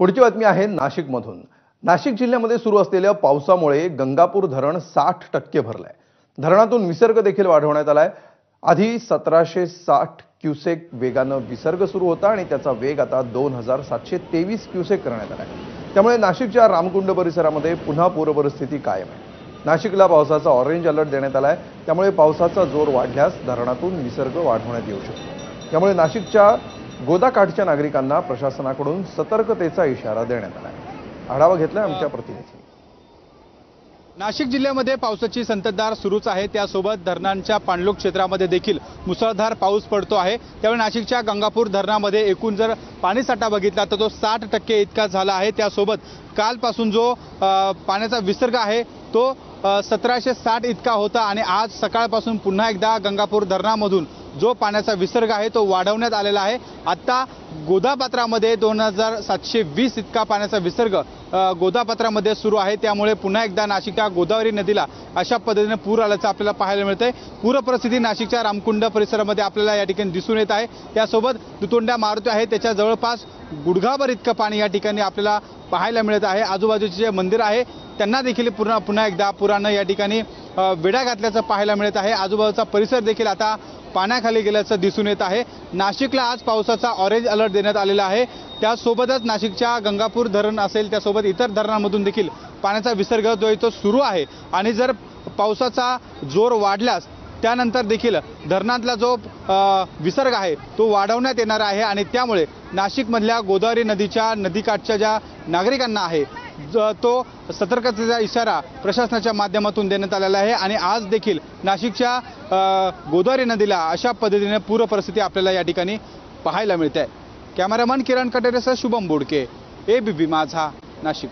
पुढची बातमी आहे नाशिकमधून। नाशिक जिल्ह्यामध्ये सुरू असलेल्या पावसामुळे गंगापूर धरण 60% भरलंय। धरणातून विसर्ग देखील वाढवण्यात आलाय। आधी 1760 क्युसेक वेगाने विसर्ग सुरू होता आणि त्याचा वेग आता 2723 क्युसेक करण्यात आलाय। त्यामुळे नाशिकच्या रामकुंड परिसरामध्ये पुन्हा पूरपरिस्थिती कायम आहे। नाशिकला पावसाचा ऑरेंज अलर्ट देण्यात आलाय। त्यामुळे पावसाचा जोर वाढल्यास धरणातून विसर्ग वाढवण्यात येऊ शकतो। त्यामुळे नाशिकच्या गोदाकाठच्या नागरिकांना प्रशासनाकडून सतर्कतेचा इशारा देण्यात आला आहे। आढावा घेतलाय आमच्या प्रतिनिधींनी। नाशिक जिल्ह्यामध्ये पावसाची संततधार सुरूच आहे। त्यासोबत धरणांच्या पाणलोट क्षेत्रामध्ये देखील मुसळधार पाऊस पडतो आहे। त्यामुळे नाशिकच्या गंगापूर धरणामध्ये एकूण जर पाणीसाठा बघितला तर तो 60% इतका झाला आहे। त्यासोबत कालपासून जो पाण्याचा विसर्ग आहे तो 1760 इतका होता आणि आज सकाळपासून पुन्हा एकदा गंगापूर धरणामधून जो पाण्याचा विसर्ग आहे तो वाढवण्यात आलेला आहे। आता गोदापात्रामध्ये 2720 इतका पाण्याचा विसर्ग गोदापात्रामध्ये सुरू आहे। त्यामुळे पुन्हा एकदा नाशिकच्या गोदावरी नदीला अशा पद्धतीने पूर आल्याचं आपल्याला पाहायला मिळतंय। पूर परिस्थिती नाशिकच्या रामकुंड परिसरामध्ये आपल्याला या ठिकाणी दिसून येत आहे। त्यासोबत दुतोंड्या मारुती आहे त्याच्या जवळपास गुडघाभर इतकं पाणी या ठिकाणी आपल्याला पाहायला मिळत आहे। आजूबाजूचे जे मंदिर आहे त्यांना देखील पुन्हा एकदा पुरानं या ठिकाणी वेढा घातल्याचं पाहायला मिळत आहे। आजूबाजूचा परिसर देखील आता पाण्याखाली गेल्याचं दिसून येत आहे। नाशिकला आज पावसाचा ऑरेंज अलर्ट देण्यात आलेला आहे। त्यासोबतच नाशिकच्या गंगापूर धरण असेल त्यासोबत इतर धरणांमधून देखील पाण्याचा विसर्ग जो आहे तो सुरू आहे आणि जर पावसाचा जोर वाढल्यास त्यानंतर देखील धरणातला जो विसर्ग आहे तो वाढवण्यात येणार आहे आणि त्यामुळे नाशिकमधल्या गोदावरी नदीच्या नदीकाठच्या ज्या नागरिकांना आहे तो सतर्कतेचा इशारा प्रशासनाच्या माध्यमातून देण्यात आलेला आहे आणि आज देखील नाशिकच्या गोदावरी नदीला अशा पद्धतीने पूर परिस्थिती आपल्याला या ठिकाणी पाहायला मिळते आहे। कॅमेरामन किरण कटेरेसह शुभम बोडके, एबीपी माझा, नाशिक।